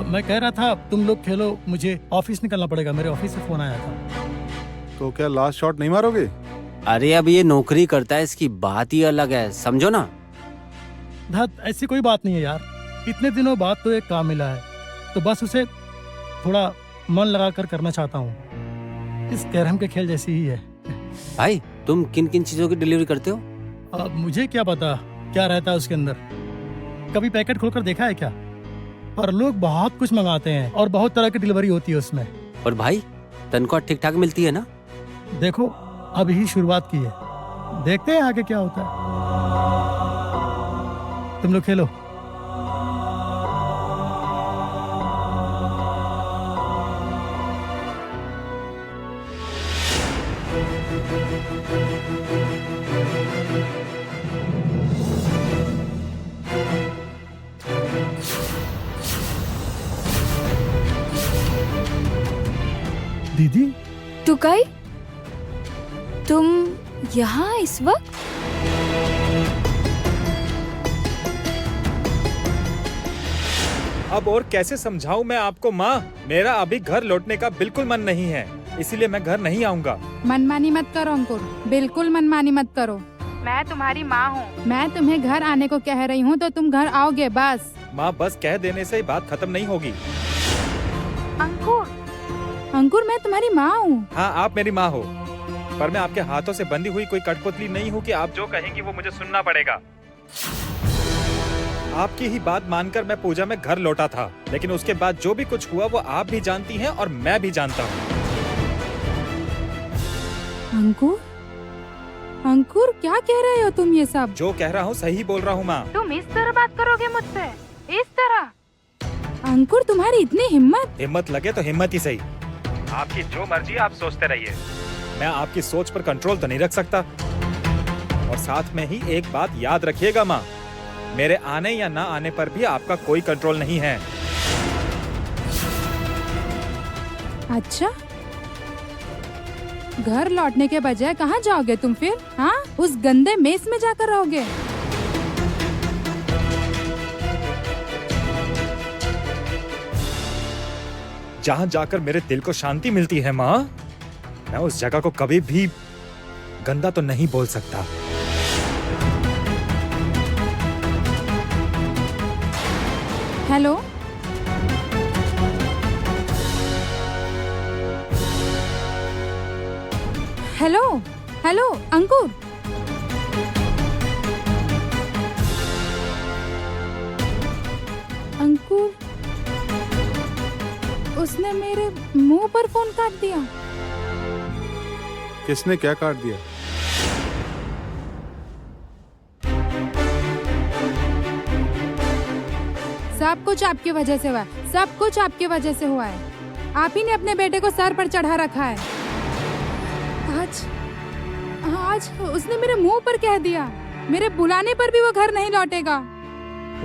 मैं कह रहा था तुम लोग खेलो, मुझे ऑफिस निकलना पड़ेगा, मेरे ऑफिस से फोन आया था। तो क्या लास्ट शॉट नहीं मारोगे? अरे अब ये नौकरी करता है, इसकी बात ही अलग है, समझो ना। धत, ऐसी कोई बात नहीं है यार, इतने दिनों बाद तो एक काम मिला है, तो बस उसे थोड़ा मन लगा कर करना चाहता हूँ। इस कैरम के खेल जैसी ही है। भाई तुम किन किन चीजों की डिलीवरी करते हो? अब मुझे क्या पता क्या रहता है उसके अंदर, कभी पैकेट खोलकर देखा है क्या? पर लोग बहुत कुछ मंगाते हैं और बहुत तरह की डिलीवरी होती है उसमें। और भाई तनख्वाह ठीक ठाक मिलती है ना? देखो अभी ही शुरुआत की है, देखते हैं आगे क्या होता है। तुम लोग खेलो। दीदी, टुकाई, तुम यहाँ इस वक्त? अब और कैसे समझाऊं मैं आपको माँ, मेरा अभी घर लौटने का बिल्कुल मन नहीं है, इसीलिए मैं घर नहीं आऊंगा। मनमानी मत करो अंकुर, बिल्कुल मनमानी मत करो। मैं तुम्हारी माँ हूँ, मैं तुम्हें घर आने को कह रही हूँ तो तुम घर आओगे बस। माँ बस कह देने से बात खत्म नहीं होगी। अंकुर, अंकुर मैं तुम्हारी माँ हूँ। हाँ आप मेरी माँ हो, पर मैं आपके हाथों से बंधी हुई कोई कठपुतली नहीं हूँ कि आप जो कहेंगी वो मुझे सुनना पड़ेगा। आपकी ही बात मानकर मैं पूजा में घर लौटा था, लेकिन उसके बाद जो भी कुछ हुआ वो आप भी जानती हैं और मैं भी जानता हूँ। अंकुर, अंकुर क्या कह रहे हो तुम ये सब? जो कह रहा हूँ सही बोल रहा हूँ माँ। तुम इस तरह बात करोगे मुझसे? इस तरह? अंकुर तुम्हारी इतनी हिम्मत? हिम्मत लगे तो हिम्मत ही सही, आपकी जो मर्जी आप सोचते रहिए, मैं आपकी सोच पर कंट्रोल तो नहीं रख सकता। और साथ में ही एक बात याद रखिएगा माँ, मेरे आने या ना आने पर भी आपका कोई कंट्रोल नहीं है। अच्छा, घर लौटने के बजाय कहाँ जाओगे तुम फिर? हाँ, उस गंदे मेस में जाकर रहोगे? जहाँ जाकर मेरे दिल को शांति मिलती है माँ, मैं उस जगह को कभी भी गंदा तो नहीं बोल सकता। हेलो, हेलो, हेलो अंकुर, अंकुर, उसने मेरे मुंह पर फोन काट दिया। किसने क्या काट दिया? सब कुछ आपकी वजह से हुआ है, सब कुछ आपकी वजह से हुआ है। आप ही ने अपने बेटे को सर पर चढ़ा रखा है। आज उसने मेरे मुंह पर कह दिया, मेरे बुलाने पर भी वो घर नहीं लौटेगा।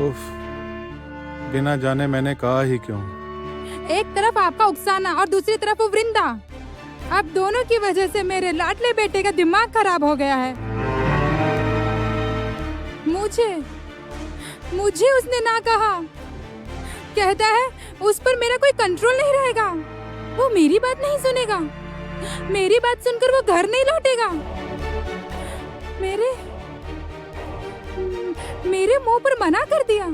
उफ, बिना जाने मैंने कहा ही क्यों। एक तरफ आपका उकसाना और दूसरी तरफ वो वृंदा, अब दोनों की वजह से मेरे लाडले बेटे का दिमाग खराब हो गया है। मुझे उसने ना कहा, कहता है उस पर मेरा कोई कंट्रोल नहीं रहेगा, वो मेरी बात नहीं सुनेगा, मेरी बात सुनकर वो घर नहीं लौटेगा। मेरे मुंह पर मना कर दिया।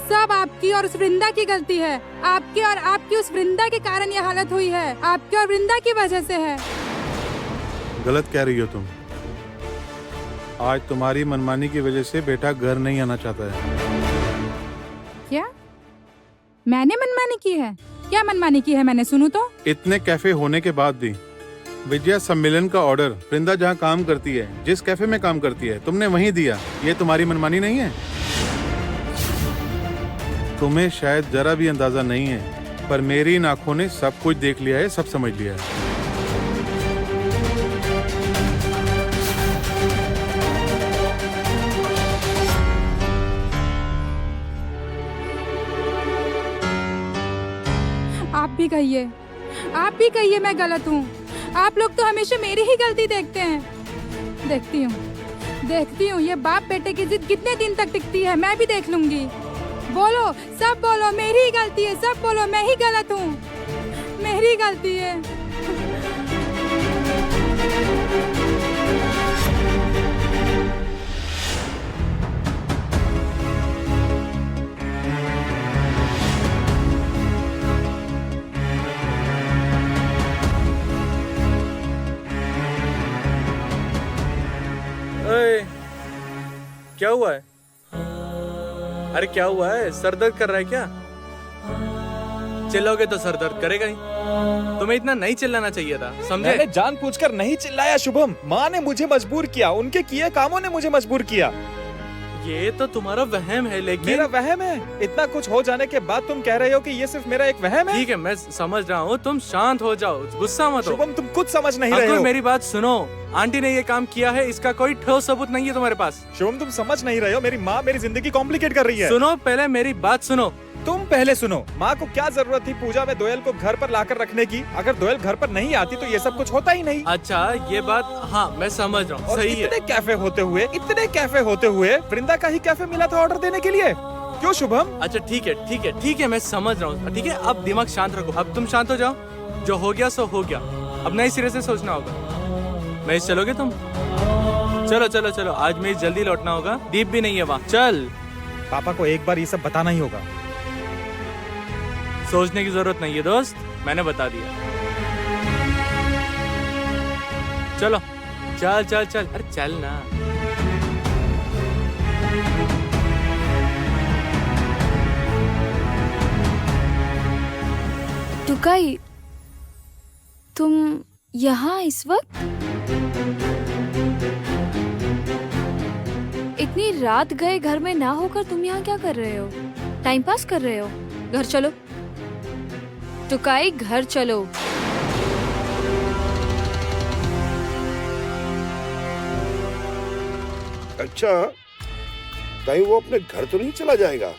सब आपकी और उस वृंदा की गलती है। आपकी और आपकी उस वृंदा के कारण ये हालत हुई है, आपकी और वृंदा की वजह से है। गलत कह रही हो तुम। आज तुम्हारी मनमानी की वजह से बेटा घर नहीं आना चाहता है। क्या मैंने मनमानी की है? क्या मनमानी की है मैंने? सुनू तो। इतने कैफे होने के बाद भी विजया सम्मेलन का ऑर्डर वृंदा जहाँ काम करती है, जिस कैफे में काम करती है, तुमने वहीं दिया। ये तुम्हारी मनमानी नहीं है? तुम्हें शायद जरा भी अंदाजा नहीं है, पर मेरी इन आंखों ने सब कुछ देख लिया है, सब समझ लिया है। आप भी कहिए मैं गलत हूँ। आप लोग तो हमेशा मेरी ही गलती देखते हैं। देखती हूँ ये बाप बेटे की जिद कितने दिन तक टिकती है, मैं भी देख लूंगी। बोलो, सब बोलो, मेरी ही गलती है, सब बोलो, मैं ही गलत हूँ, मेरी गलती है। क्या हुआ है? अरे क्या हुआ है? सर दर्द कर रहा है क्या? चिल्लाओगे तो सर दर्द करेगा ही। तुम्हें इतना नहीं चिल्लाना चाहिए था, समझे? मैंने जानबूझकर नहीं चिल्लाया शुभम, माँ ने मुझे मजबूर किया, उनके किए कामों ने मुझे मजबूर किया। ये तो तुम्हारा वहम है, लेकिन मेरा वहम है? इतना कुछ हो जाने के बाद तुम कह रहे हो कि ये सिर्फ मेरा एक वहम है? ठीक है, मैं समझ रहा हूँ, तुम शांत हो जाओ, गुस्सा मत हो। शुभम तुम कुछ समझ नहीं रहे अंकुर, हो। मेरी बात सुनो। आंटी ने ये काम किया है, इसका कोई ठोस सबूत नहीं है तुम्हारे पास। शुभम तुम समझ नहीं रहे हो, मेरी माँ मेरी जिंदगी कॉम्प्लिकेट कर रही है। सुनो, पहले मेरी बात सुनो। तुम पहले सुनो। माँ को क्या जरूरत थी पूजा में दोयल को घर पर लाकर रखने की? अगर दोयल घर पर नहीं आती तो ये सब कुछ होता ही नहीं। अच्छा, ये बात हाँ मैं समझ रहा हूँ, और सही है। इतने कैफे होते हुए वृंदा का ही कैफे मिला था ऑर्डर देने के लिए। क्यों शुभम? अच्छा ठीक है, मैं समझ रहा हूँ। ठीक है, अब दिमाग शांत रखो, अब तुम शांत हो जाओ। जो हो गया सो हो गया, अब नए सिरे से सोचना होगा। मैं चलोगे तुम? चलो, आज मैं जल्दी लौटना होगा, दीप भी नहीं है वहाँ। चल। पापा को एक बार ये सब बताना ही होगा। सोचने की जरूरत नहीं है दोस्त, मैंने बता दिया। चलो, चल, अरे चल ना। टुकाई, तुम यहाँ इस वक्त? इतनी रात गए घर में ना होकर तुम यहाँ क्या कर रहे हो? टाइम पास कर रहे हो? घर चलो टुकाई, घर चलो। अच्छा, कहीं वो अपने घर तो नहीं चला जाएगा?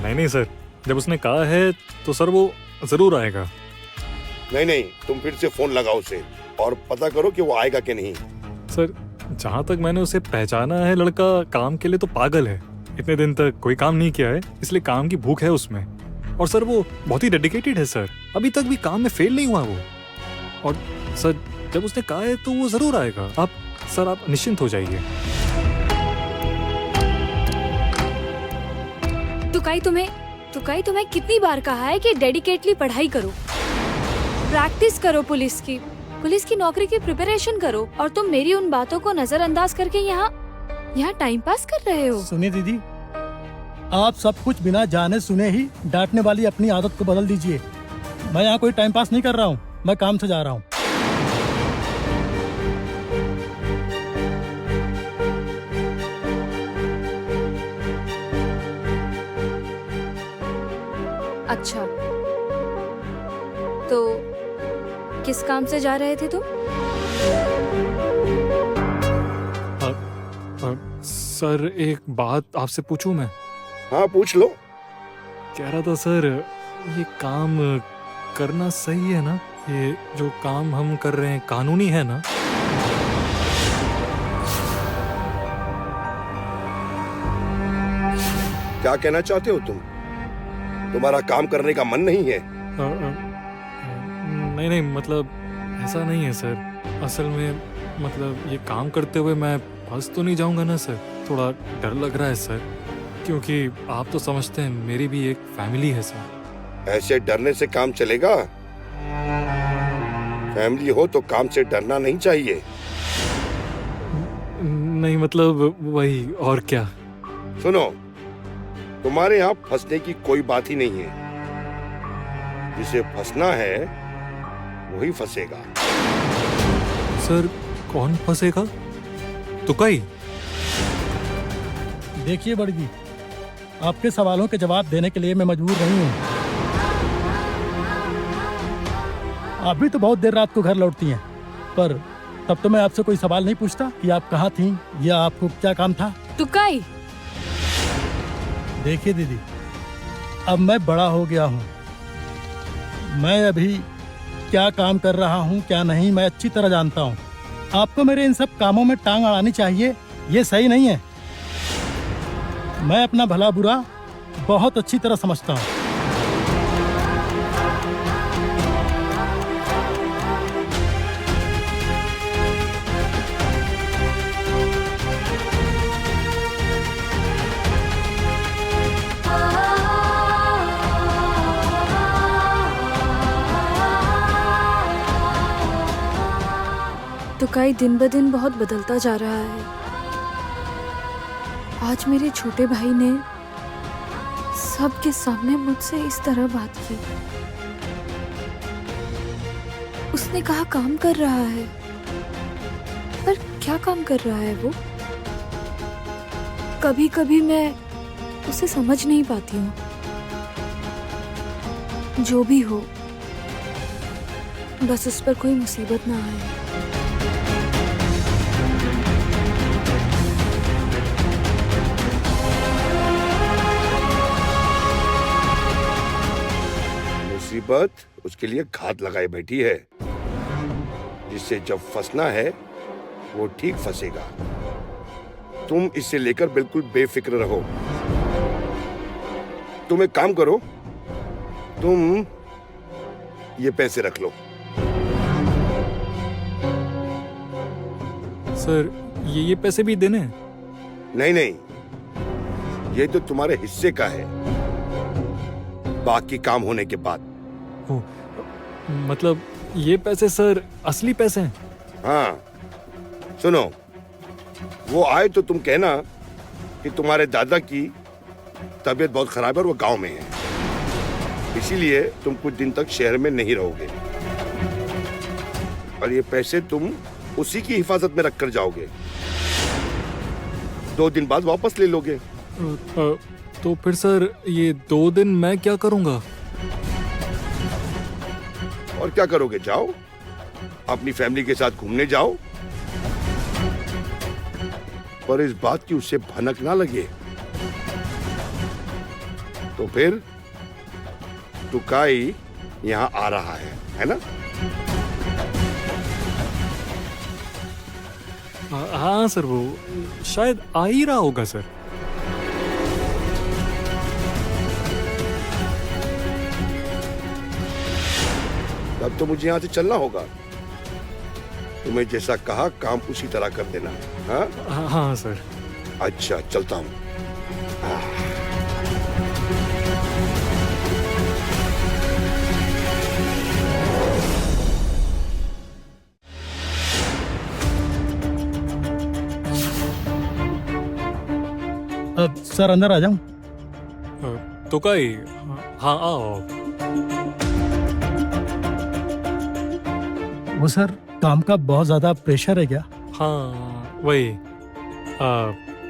नहीं सर, जब उसने कहा है तो सर वो जरूर आएगा। नहीं, तुम फिर से फोन लगाओ उसे और पता करो कि वो आएगा कि नहीं। सर, जहाँ तक मैंने उसे पहचाना है, लड़का काम के लिए तो पागल है। इतने दिन तक कोई काम नहीं किया है, इसलिए काम की भूख है उसमें। और सर वो बहुत ही डेडिकेटेड है सर, अभी तक भी काम में फेल नहीं हुआ वो। और सर, जब उसने कहा है तो वो जरूर आएगा। आप निश्चिंत हो जाइए। टुकाई तुम्हें कितनी बार कहा है कि डेडिकेटली पढ़ाई करो, प्रैक्टिस करो, पुलिस की नौकरी की प्रिपरेशन करो, और तुम मेरी उन बातों को नजरअंदाज करके यहाँ टाइम पास कर रहे हो। सुनिए दीदी, आप सब कुछ बिना जाने सुने ही डांटने वाली अपनी आदत को बदल दीजिए। मैं यहाँ कोई टाइम पास नहीं कर रहा हूँ, मैं काम से जा रहा हूँ। अच्छा, तो किस काम से जा रहे थे तुम? सर, एक बात आपसे पूछूं मैं? हाँ, पूछ लो। कह रहा था सर, ये काम करना सही है ना? ये जो काम हम कर रहे हैं कानूनी है ना? क्या कहना चाहते हो तुम? तुम्हारा काम करने का मन नहीं है? नहीं, मतलब ऐसा नहीं है सर। असल में मतलब ये काम करते हुए मैं फंस तो नहीं जाऊंगा ना सर? थोड़ा डर लग रहा है सर, क्योंकि आप तो समझते हैं मेरी भी एक फैमिली है सर। ऐसे डरने से काम चलेगा? फैमिली हो तो काम से डरना नहीं चाहिए। नहीं मतलब वही, और क्या? सुनो, तुम्हारे यहाँ फंसने की कोई बात ही नहीं है। जिसे फंसना है वही फंसेगा। सर, कौन फंसेगा? टुकाई? देखिए बड़गी, आपके सवालों के जवाब देने के लिए मैं मजबूर नहीं हूँ। आप भी तो बहुत देर रात को घर लौटती हैं, पर तब तो मैं आपसे कोई सवाल नहीं पूछता कि आप कहाँ थीं या आपको क्या काम था। टुकाई, देखिए दीदी, अब मैं बड़ा हो गया हूँ। मैं अभी क्या काम कर रहा हूँ क्या नहीं, मैं अच्छी तरह जानता हूँ। आपको मेरे इन सब कामों में टांग अड़ानी चाहिए, ये सही नहीं है। मैं अपना भला बुरा बहुत अच्छी तरह समझता हूँ। तुकाई दिन ब दिन बहुत बदलता जा रहा है। आज मेरे छोटे भाई ने सबके सामने मुझसे इस तरह बात की। उसने कहा काम कर रहा है, पर क्या काम कर रहा है वो? कभी कभी मैं उसे समझ नहीं पाती हूँ। जो भी हो, बस उस पर कोई मुसीबत ना आए। मुसीबत उसके लिए घात लगाए बैठी है, जिससे जब फंसना है वो ठीक फंसेगा। तुम इससे लेकर बिल्कुल बेफिक्र रहो। तुम एक काम करो, तुम ये पैसे रख लो। सर ये पैसे भी देने हैं? नहीं नहीं, ये तो तुम्हारे हिस्से का है, बाकी काम होने के बाद। ओ, मतलब ये पैसे सर असली पैसे हैं? हाँ सुनो, वो आए तो तुम कहना कि तुम्हारे दादा की तबीयत बहुत खराब है और वो गांव में है, इसीलिए तुम कुछ दिन तक शहर में नहीं रहोगे, और ये पैसे तुम उसी की हिफाजत में रखकर जाओगे। 2 दिन बाद वापस ले लोगे। तो फिर सर ये 2 दिन मैं क्या करूंगा? और क्या करोगे? जाओ अपनी फैमिली के साथ घूमने जाओ, पर इस बात की उससे भनक ना लगे तो फिर टुकाई यहाँ आ रहा है ना? हाँ सर, वो शायद आ ही रहा होगा सर। तब तो मुझे यहाँ से चलना होगा। तुम्हें जैसा कहा काम उसी तरह कर देना। हाँ हाँ सर। अच्छा चलता हूँ। सर अंदर आ जाऊं? तो कई हाँ आओ। वो सर काम का बहुत ज्यादा प्रेशर है क्या? हाँ वही,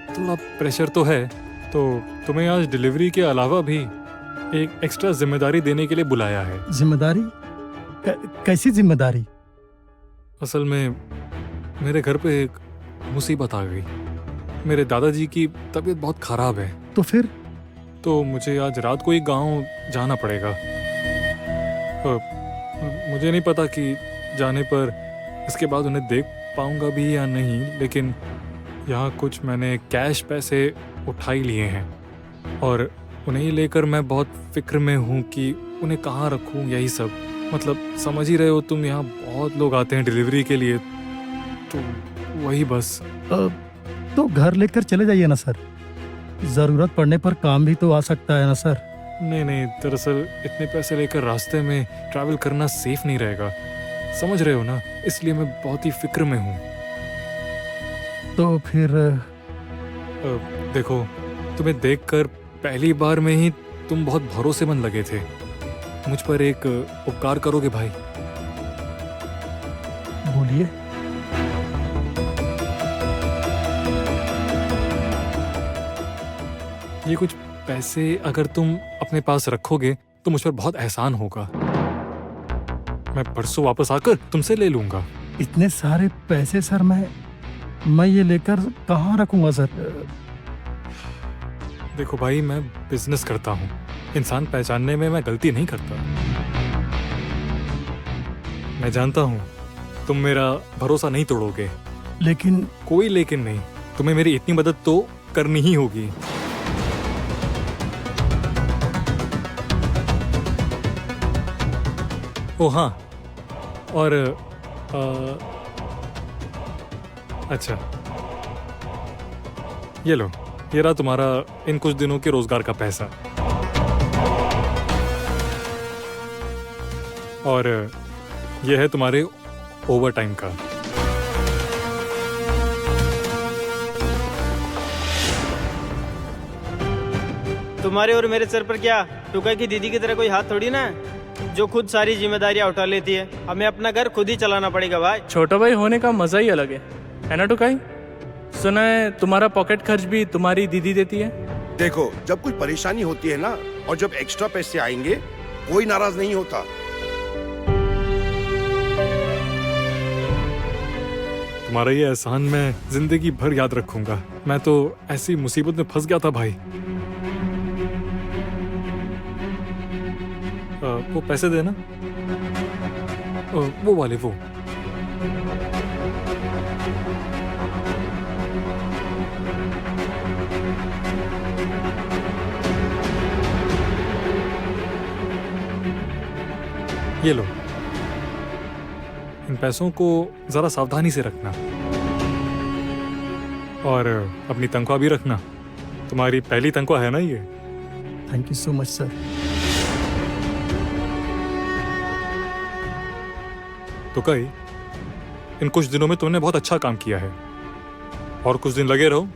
थोड़ा प्रेशर तो है। तो तुम्हें आज डिलीवरी के अलावा भी एक एक्स्ट्रा जिम्मेदारी देने के लिए बुलाया है। जिम्मेदारी? कैसी जिम्मेदारी? असल में मेरे घर पे एक मुसीबत आ गई। मेरे दादाजी की तबीयत बहुत खराब है। तो फिर? तो मुझे आज रात को ही गांव जाना पड़ेगा। मुझे नहीं पता कि जाने पर इसके बाद उन्हें देख पाऊंगा भी या नहीं, लेकिन यहाँ कुछ मैंने कैश पैसे उठा ही लिए हैं और उन्हें लेकर मैं बहुत फिक्र में हूँ कि उन्हें कहाँ रखूँ। यही सब, मतलब समझ ही रहे हो तुम, यहाँ बहुत लोग आते हैं डिलीवरी के लिए, तो वही बस। तो घर लेकर चले जाइए ना सर, जरूरत पड़ने पर काम भी तो आ सकता है ना सर। नहीं, दरअसल इतने पैसे लेकर रास्ते में ट्रैवल करना सेफ नहीं रहेगा, समझ रहे हो ना, इसलिए मैं बहुत ही फिक्र में हूँ। तो फिर देखो, तुम्हें देखकर पहली बार में ही तुम बहुत भरोसेमंद लगे थे। मुझ पर एक उपकार करोगे भाई? बोलिए। ये कुछ पैसे अगर तुम अपने पास रखोगे तो मुझ पर बहुत एहसान होगा। मैं परसों वापस आकर तुमसे ले लूंगा। इतने सारे पैसे सर मैं ये लेकर कहाँ रखूंगा सर? देखो भाई, मैं बिजनेस करता हूँ, इंसान पहचानने में मैं गलती नहीं करता। मैं जानता हूँ तुम मेरा भरोसा नहीं तोड़ोगे, लेकिन कोई लेकिन नहीं, तुम्हें मेरी इतनी मदद तो करनी ही होगी। ओ हाँ, और अच्छा, ये लो, ये रहा तुम्हारा इन कुछ दिनों के रोजगार का पैसा। और ये है तुम्हारे ओवर टाइम का। तुम्हारे और मेरे सर पर क्या टुकाई की दीदी की तरह कोई हाथ थोड़ी ना है, जो खुद सारी जिम्मेदारियां उठा लेती है। हमें अपना घर खुद ही चलाना पड़ेगा भाई। छोटा भाई होने का मजा ही अलग है ना टुकाई? सुना है तुम्हारा पॉकेट खर्च भी तुम्हारी दीदी देती है। देखो, जब कुछ परेशानी होती है ना, और जब एक्स्ट्रा पैसे आएंगे, कोई नाराज नहीं होता। तुम्हारा ये एहसान मैं जिंदगी भर याद रखूंगा। मैं तो ऐसी मुसीबत में फंस गया था भाई। वो पैसे देना, वो वाले वो। ये लो, इन पैसों को जरा सावधानी से रखना, और अपनी तनख्वाह भी रखना। तुम्हारी पहली तनख्वाह है ना ये? Thank you so much sir. तो कई इन कुछ दिनों में तुमने बहुत अच्छा काम किया है, और कुछ दिन लगे रहो,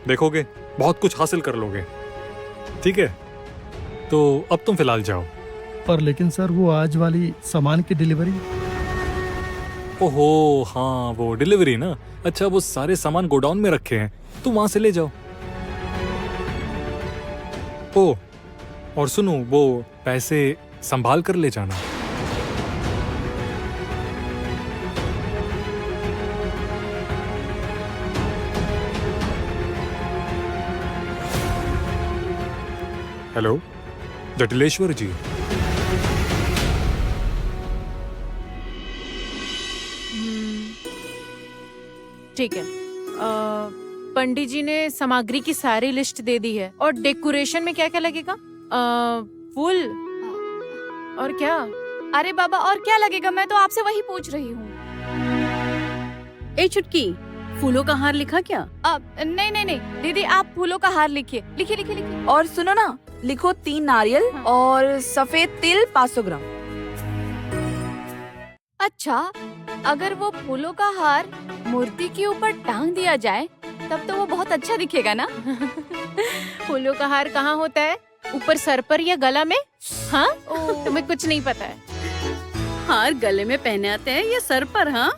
देखोगे बहुत कुछ हासिल कर लोगे। ठीक है, तो अब तुम फिलहाल जाओ। पर लेकिन सर, वो आज वाली सामान की डिलीवरी। ओहो हाँ, वो डिलीवरी ना। अच्छा, वो सारे सामान गोडाउन में रखे हैं, तुम वहां से ले जाओ। ओ, और सुनो, वो पैसे संभाल कर ले जाना। हेलो, जटिलेश्वर जी। ठीक है, पंडित जी ने सामग्री की सारी लिस्ट दे दी है। और डेकोरेशन में क्या क्या लगेगा? फूल और क्या? अरे बाबा, और क्या लगेगा? मैं तो आपसे वही पूछ रही हूँ। ए छुटकी, फूलों का हार लिखा क्या? नहीं नहीं नहीं दीदी, आप फूलों का हार लिखिए। लिखिए लिखिए लिखिए। और सुनो ना, लिखो 3 नारियल और सफेद तिल 500 ग्राम। अच्छा, अगर वो फूलों का हार मूर्ति के ऊपर टांग दिया जाए तब तो वो बहुत अच्छा दिखेगा ना? फूलों का हार कहाँ होता है? ऊपर सर पर या गला में? हाँ, तुम्हें कुछ नहीं पता है। हार गले में पहने आते हैं या सर पर? हाँ,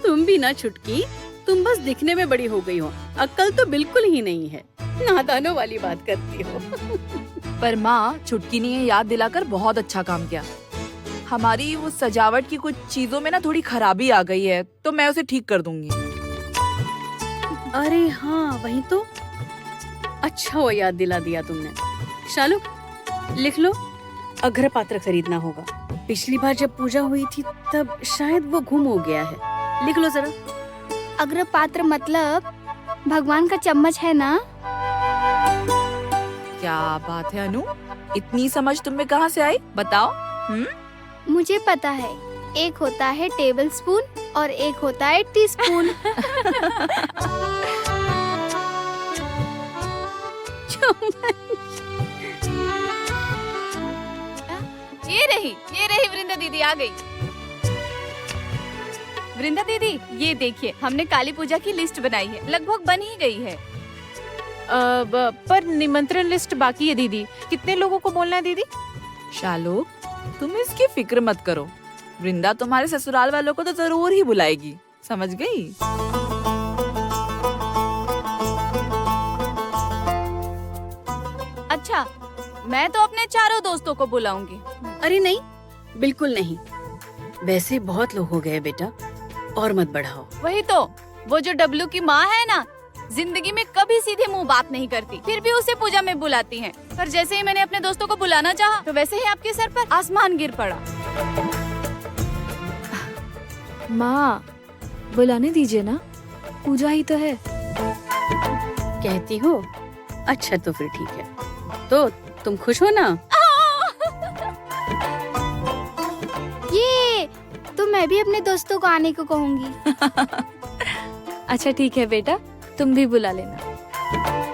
तुम भी ना छुटकी, तुम बस दिखने में बड़ी हो गई हो, अक्ल तो बिल्कुल ही नहीं है। नादानों वाली बात करती हो। पर माँ, छुटकी ने ये याद दिलाकर बहुत अच्छा काम किया। हमारी वो सजावट की कुछ चीजों में ना थोड़ी खराबी आ गई है, तो मैं उसे ठीक कर दूंगी। अरे हाँ, वही तो। अच्छा वो याद दिला दिया तुमने। शालू, लिख लो, अघ्र पात्र खरीदना होगा। पिछली बार जब पूजा हुई थी तब शायद वो गुम हो गया है। लिख लो जरा। अग्र पात्र मतलब भगवान का चम्मच है ना? क्या बात है अनु, इतनी समझ तुम में कहाँ से आई? बताओ। मुझे पता है, एक होता है टेबल स्पून और एक होता है टीस्पून। ये रही वृंदा दीदी आ गई। वृंदा दीदी, ये देखिए, हमने काली पूजा की लिस्ट बनाई है, लगभग बन ही गई है। पर निमंत्रण लिस्ट बाकी है दीदी। कितने लोगों को बोलना है दीदी? शालू, तुम इसकी फिक्र मत करो, वृंदा तुम्हारे ससुराल वालों को तो जरूर ही बुलाएगी, समझ गई? अच्छा, मैं तो अपने चारों दोस्तों को बुलाऊंगी। अरे नहीं, बिल्कुल नहीं। वैसे बहुत लोग हो गए बेटा, और मत बढ़ाओ। वही तो, वो जो डब्लू की माँ है ना, जिंदगी में कभी सीधे मुंह बात नहीं करती, फिर भी उसे पूजा में बुलाती हैं। पर जैसे ही मैंने अपने दोस्तों को बुलाना चाहा, तो वैसे ही आपके सर पर आसमान गिर पड़ा। माँ, बुलाने दीजिए ना, पूजा ही तो है। कहती हो? अच्छा तो फिर ठीक है। तो तुम खुश हो ना? ये तो मैं भी अपने दोस्तों को आने को कहूँगी। अच्छा ठीक है बेटा, तुम भी बुला लेना।